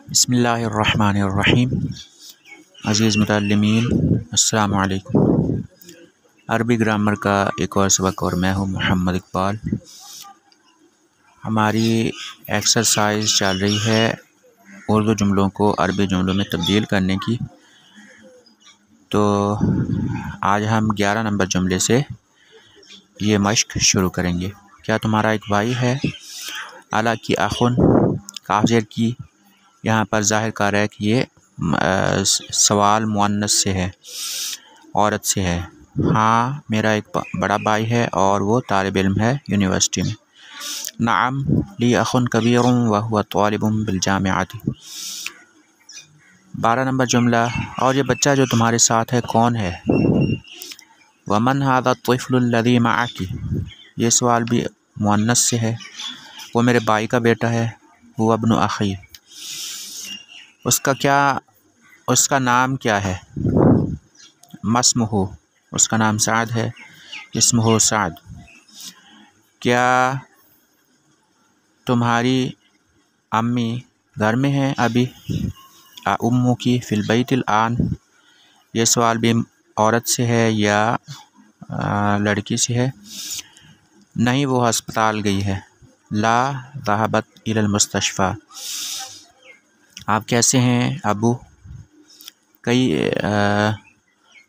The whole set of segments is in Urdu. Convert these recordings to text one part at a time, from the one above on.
بسم اللہ الرحمن الرحیم۔ عزیز متعلمین، السلام علیکم۔ عربی گرامر کا ایک اور سبق اور میں ہوں محمد اقبال۔ ہماری ایکسرسائز چل رہی ہے اردو جملوں کو عربی جملوں میں تبدیل کرنے کی۔ تو آج ہم 11 نمبر جملے سے یہ مشق شروع کریں گے۔ کیا تمہارا ایک بھائی ہے؟ اعلیٰ کی اخن کاف زیر کی یہاں پر ظاہر کر رہا ہے کہ یہ سوال مؤنث سے ہے، عورت سے ہے۔ ہاں، میرا ایک بڑا بھائی ہے اور وہ طالب علم ہے یونیورسٹی میں۔ نعم لی اخن کبیر وہو طالب بالجامعۃ۔ 12 نمبر جملہ، اور یہ بچہ جو تمہارے ساتھ ہے کون ہے؟ ومن ھذا الطفل الذی معک۔ یہ سوال بھی مؤنث سے ہے، وہ میرے بھائی کا بیٹا ہے۔ هو ابن اخی۔ اس کا نام کیا ہے؟ ما اسمہ، اس کا نام سعد ہے۔ اسمہ سعد۔ کیا تمہاری امی گھر میں ہیں ابھی؟ امک فی البیت الآن۔ یہ سوال بھی عورت سے ہے یا لڑکی سے ہے؟ نہیں، وہ ہسپتال گئی ہے۔ لا ذهبت الی المستشفى۔ آپ کیسے ہیں ابو؟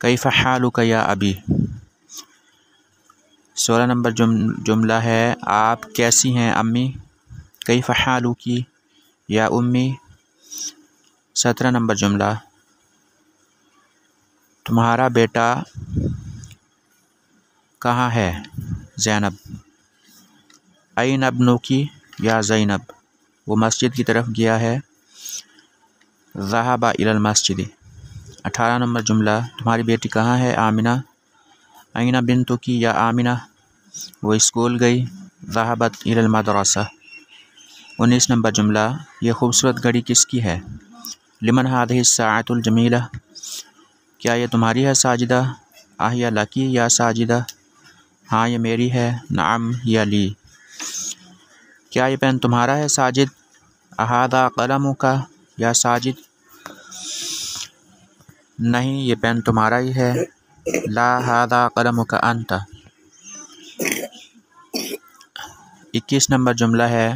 کیف حالک یا ابی۔ 16 نمبر جملہ ہے، آپ کیسی ہیں امی؟ کیف حالک یا امی۔ 17 نمبر جملہ، تمہارا بیٹا کہاں ہے؟ زینب۔ این ابنک یا زینب۔ وہ مسجد کی طرف گیا ہے۔ ذهب الی المسجد۔ 18 نمبر جملہ، تمہاری بیٹی کہاں ہے؟ آمنہ۔ این بنتک یا آمنہ۔ وہ اسکول گئی۔ ذهبت الی المدرسہ۔ 19 نمبر جملہ، یہ خوبصورت گھڑی کس کی ہے؟ لمن هذه الساعة الجمیلہ۔ کیا یہ تمہاری ہے ساجدہ؟ اہی لکی یا ساجدہ۔ ہاں، یہ میری ہے۔ نعم یا لی۔ کیا یہ پین تمہارا ہے ساجد؟ اھذا قلمک یا ساجد۔ نہیں، یہ پین تمہارا ہی ہے۔ لا ھذا قلمک انت۔ 21 نمبر جملہ ہے،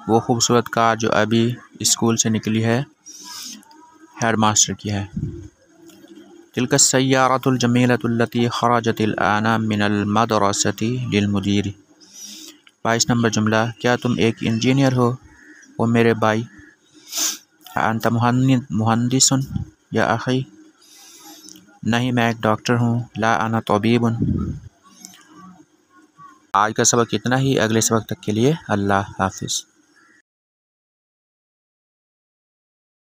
وہ خوبصورت کار جو ابھی اسکول سے نکلی ہے ہیڈ ماسٹر کی ہے۔ تلک السیارۃ الجمیلۃ التی خرجت الآن من المدرسۃ للمدیر۔ 22 نمبر جملہ، کیا تم ایک انجینئر ہو؟ وہ میرے بھائی۔ انت مہندس یا اخی۔ نہیں، میں ایک ڈاکٹر ہوں۔ لا انا طبیب۔ آج کا سبق اتنا ہی، اگلے سبق تک کے لیے اللہ حافظ۔